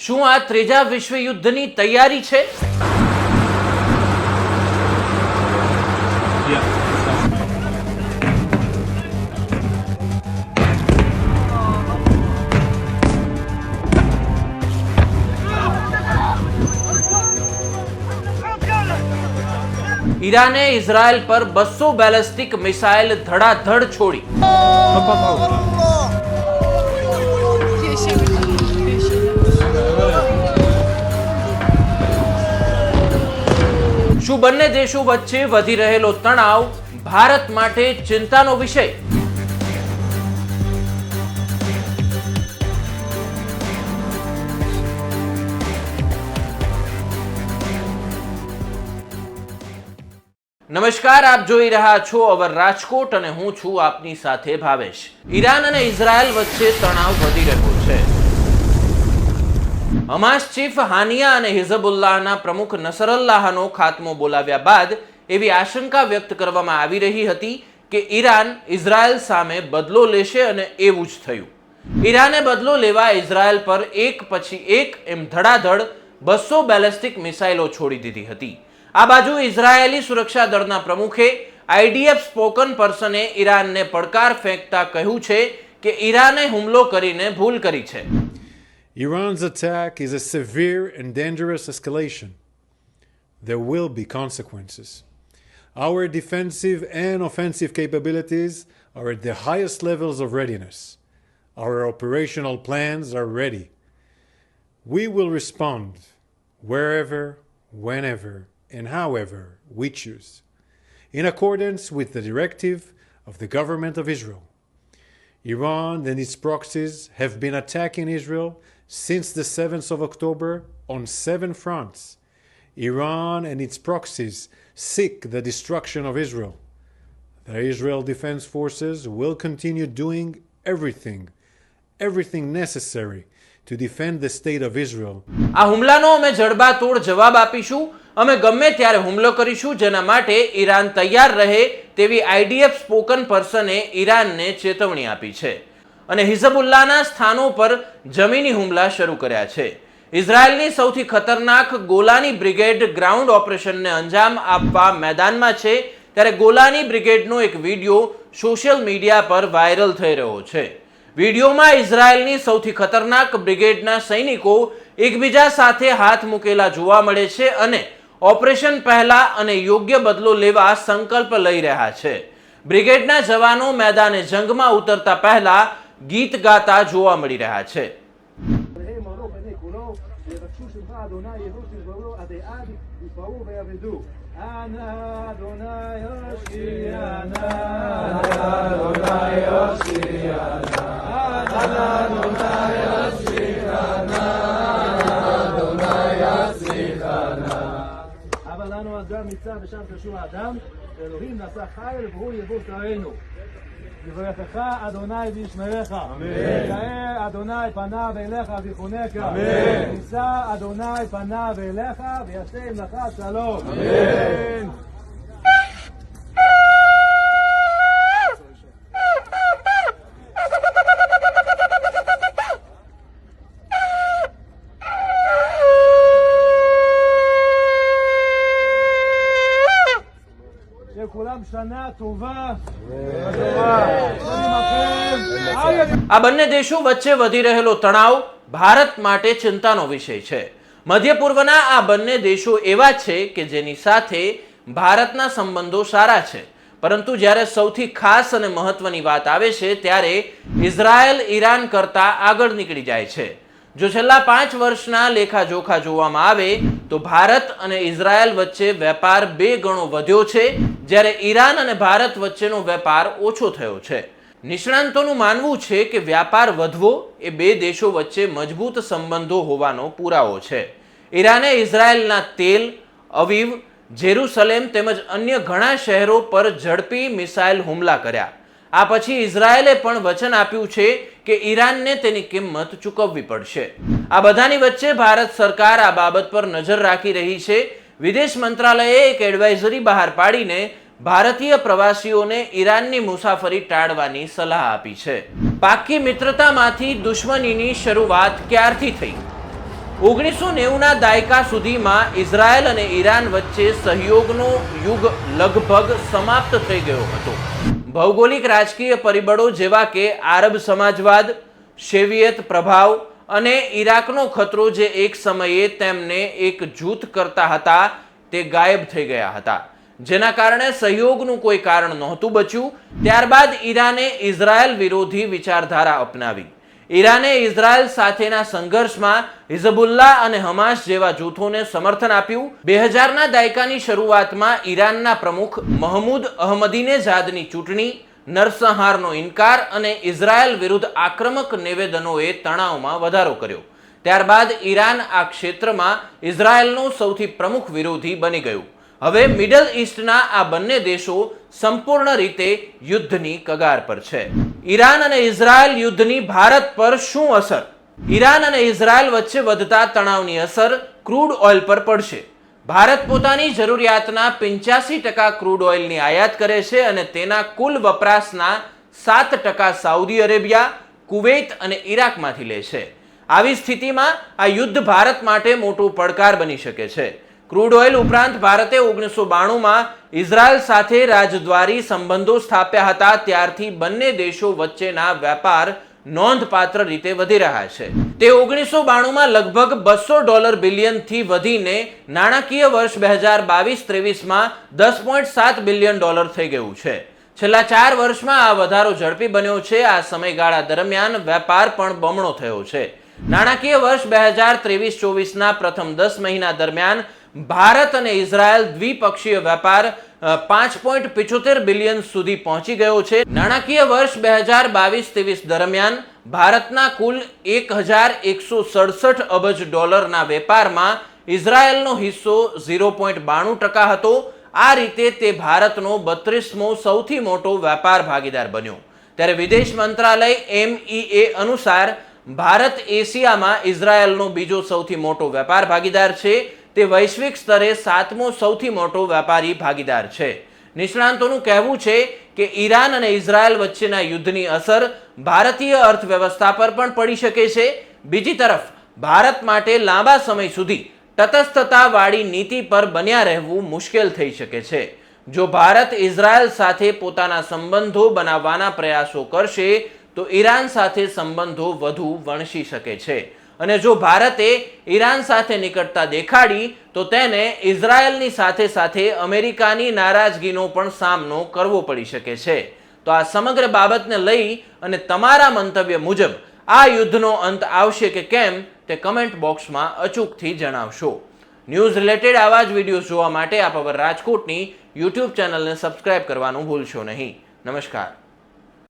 શું આ ત્રીજા વિશ્વયુદ્ધની તૈયારી છે? ઈરાને ઇઝરાયલ પર 200 બેલિસ્ટિક મિસાઇલ ધડાધડ છોડી. શું બંને દેશો વચ્ચે વધી રહેલો તણાવ ભારત માટે ચિંતાનો વિષય? નમસ્કાર, આપ જોઈ રહ્યા છો અવર રાજકોટ અને હું છું આપની સાથે ભાવેશ. ઈરાન અને ઇઝરાયલ વચ્ચે તણાવ વધી રહ્યો છે. હમાસ ચીફ હાનિયા અને હિઝબુલ્લાહના પ્રમુખ નસરલ્લાહનો ખાત્મો બોલાવ્યા બાદ એવી આશંકા વ્યક્ત કરવામાં આવી રહી હતી કે ઈરાન ઇઝરાયલ સામે બદલો લેશે અને એવું જ થયું. ઈરાને બદલો લેવા ઇઝરાયલ પર એક પછી એક એમ ધડાધડ 200 બેલિસ્ટિક મિસાઇલો છોડી દીધી હતી. આ બાજુ ઇઝરાયેલી સુરક્ષા દળના પ્રમુખે આઈડીએફ સ્પોકન પર્સને ઈરાનને પડકાર ફેંકતા કહ્યું છે કે ઈરાને હુમલો કરીને ભૂલ કરી છે. Iran's attack is a severe and dangerous escalation. There will be consequences. Our defensive and offensive capabilities are at the highest levels of readiness. Our operational plans are ready. We will respond wherever, whenever, and however we choose, in accordance with the directive of the government of Israel. Iran and its proxies have been attacking Israel since the 7th of October on 7 fronts. Iran and its proxies seek the destruction of Israel. The Israel Defense Forces will continue doing everything necessary to defend the state of Israel. આ હુમલાનો અમે જડબાતોડ જવાબ આપીશું. અમે ગમે ત્યારે હુમલો કરીશું, જેના માટે ઈરાન તૈયાર રહે તેવી આઈડીએફ સ્પોકન પર્સને ઈરાનને ચેતવણી આપી છે અને હિઝબુલ્લાહના સ્થાનો પર જમીની હુમલા શરૂ કર્યા છે. ઇઝરાયલની સૌથી ખતરનાક ગોલાની બ્રિગેડ ગ્રાઉન્ડ ઓપરેશનને અંજામ આપવા મેદાનમાં છે, ત્યારે ગોલાની બ્રિગેડનો એક વિડીયો સોશિયલ મીડિયા પર વાયરલ થઈ રહ્યો છે. વિડીયોમાં ઇઝરાયલની સૌથી ખતરનાક બ્રિગેડના સૈનિકો એકબીજા સાથે હાથ મૂકેલા જોવા મળે છે અને ઓપરેશન પહેલા અને યોગ્ય બદલો લેવા સંકલ્પ લઈ રહ્યા છે. બ્રિગેડના જવાનો મેદાને જંગમાં ઉતરતા પહેલા ગીત ગાતા જોવા મળી રહ્યા છે. יברכך אדוני וישמרך. יאר אדוני פניו אליך ויחונך. יישא אדוני פניו אליך וישם לך שלום. אמן. שכולם שנה טובה. આ બંને દેશો વચ્ચે વધી રહેલો તણાવ ભારત માટે ચિંતાનો વિષય છે. મધ્ય પૂર્વના આ બંને દેશો એવા છે કે જેની સાથે ભારતના સંબંધો સારા છે, પરંતુ જ્યારે સૌથી ખાસ અને મહત્વની વાત આવે છે ત્યારે ઇઝરાયલ ઈરાન કરતા આગળ નીકળી જાય છે. જો છેલ્લા 5 વર્ષના લેખાજોખા જોવામાં આવે તો ભારત અને ઇઝરાયલ વચ્ચે વેપાર 2 ગણો વધ્યો છે, જ્યારે ઈરાન અને ભારત વચ્ચેનો વેપાર ઓછો થયો છે. નિષ્ણાંતોનું માનવું છે કે વ્યાપાર વધવો એ 2 દેશો વચ્ચે મજબૂત સંબંધો હોવાનો પુરાવો છે. ઈરાને ઇઝરાયલના તેલ, અવીવ, જેરુસલેમ તેમજ અન્ય ઘણા શહેરો પર ઝડપી મિસાઇલ હુમલા કર્યા. આ પછી ઇઝરાયલે પણ વચન આપ્યું છે કે ઈરાનને તેની કિંમત ચૂકવવી પડશે. આ બધાની વચ્ચે ભારત સરકાર આ બાબત પર નજર રાખી રહી છે. વિદેશ મંત્રાલયે એક એડવાઇઝરી બહાર પાડીને ભારતીય પ્રવાસીઓને ઈરાનની મુસાફરી ટાળવાની સલાહ આપી છે. પાકી મિત્રતામાંથી દુશ્મનીની શરૂઆત ક્યારથી થઈ? 1990ના દાયકા સુધીમાં ઇઝરાયલ અને ઈરાન વચ્ચે સહયોગનો યુગ લગભગ સમાપ્ત થઈ ગયો હતો. ભૌગોલિક રાજકીય પરિબળો જેવા કે આરબ સમાજવાદ, સોવિયત પ્રભાવ અને ઈરાકનો ખતરો જે એક સમયે તેમને એક જૂથ કરતા હતા તે ગાયબ થઈ ગયા હતા, જેના કારણે સહયોગનું કોઈ કારણ નહોતું બચ્યું. ત્યારબાદ ઈરાને ઇઝરાયલ વિરોધી વિચારધારા અપનાવી. ઈરાને ઇઝરાયલ સાથેના સંઘર્ષમાં હિઝબુલ્લાહ અને હમાસ જેવા જૂથોને સમર્થન આપ્યું. 2000ના દાયકાની શરૂઆતમાં ઈરાનના પ્રમુખ મહમૂદ અહમદીનેજાદની ચૂંટણી, નરસંહારનો ઇનકાર અને ઇઝરાયલ વિરુદ્ધ આક્રમક નિવેદનોએ તણાવમાં વધારો કર્યો. ત્યારબાદ ઈરાન આ ક્ષેત્રમાં ઇઝરાયલનો સૌથી પ્રમુખ વિરોધી બની ગયું. હવે મિડલ ઈસ્ટના આ બંને દેશો સંપૂર્ણ રીતે યુદ્ધની કગાર પર છે. ઈરાન અને ઇઝરાયલ યુદ્ધની ભારત પર શું અસર? ઈરાન અને ઇઝરાયલ વચ્ચે વધતા તણાવની અસર ક્રૂડ ઓઇલ પર પડશે. ભારત પોતાની જરૂરિયાતના 85% ક્રૂડ ઓઇલની આયાત કરે છે અને તેના કુલ વપરાશના 7% સાઉદી અરેબિયા, કુવૈત અને ઈરાકમાંથી લે છે. આવી સ્થિતિમાં આ યુદ્ધ ભારત માટે મોટો પડકાર બની શકે છે. ક્રૂડ ઓઇલ ઉપરાંત ભારતે 1992માં ઇઝરાયલ સાથે રાજદ્વારી સંબંધો સ્થાપ્યા હતા. ત્યારથી બંને દેશો વચ્ચેના વેપાર નોંધપાત્ર રીતે વધી રહ્યા છે. તે 1992માં લગભગ $200 બિલિયનથી વધીને નાણાકીય વર્ષ 2022-23માં $10.7 બિલિયન થઈ ગયું છે. છેલ્લા 4 વર્ષમાં આ વધારો ઝડપી બન્યો છે. આ સમયગાળા દરમિયાન વેપાર પણ બમણો થયો છે. નાણાકીય વર્ષ 2023-24ના પ્રથમ 10 મહિના દરમિયાન ભારત અને ઇઝરાયલ દ્વિપક્ષીય વેપાર 5.75 બિલિયન સુધી પહોંચી ગયો છે. નાણાકીય વર્ષ 2022-23 દરમિયાન ભારતના કુલ $1,167 અબજ ના વેપારમાં ઇઝરાયલનો હિસ્સો 0.92% હતો. આ રીતે તે ભારતનો 32મો સૌથી મોટો વેપાર ભાગીદાર બન્યો. ત્યારે વિદેશ મંત્રાલય MEA અનુસાર ભારત એશિયામાં ઇઝરાયલનો બીજો સૌથી મોટો વેપાર ભાગીદાર છે. તે વૈશ્વિક સ્તરે 7મો સૌથી મોટો વેપારી ભાગીદાર છે. નિષ્ણાંતોનું કહેવું છે કે ઈરાન અને ઇઝરાયલ વચ્ચેના યુદ્ધની અસર ભારતીય અર્થવ્યવસ્થા પર પણ પડી શકે છે. બીજી તરફ ભારત માટે લાંબા સમય સુધી તટસ્થતાવાળી નીતિ પર બન્યા રહેવું મુશ્કેલ થઈ શકે છે. જો ભારત ઇઝરાયલ સાથે પોતાના સંબંધો બનાવવાના પ્રયાસો કરશે તો ઈરાન સાથે સંબંધો વધુ વણસી શકે છે. અને જો ભારતે ઈરાન સાથે નિકટતા દેખાડી તો તેને ઇઝરાયલની સાથે સાથે અમેરિકાની નારાજગીનો પણ સામનો કરવો પડી શકે છે. તો આ સમગ્ર બાબતને લઈ અને તમારા મંતવ્ય મુજબ આ યુદ્ધનો અંત આવશે કે કેમ તે કમેન્ટ બોક્સમાં અચૂકથી જણાવશો. ન્યૂઝ રિલેટેડ આવા જ વિડીયો જોવા માટે આપ અવર રાજકોટની યુટ્યુબ ચેનલને સબસ્ક્રાઇબ કરવાનું ભૂલશો નહીં. નમસ્કાર.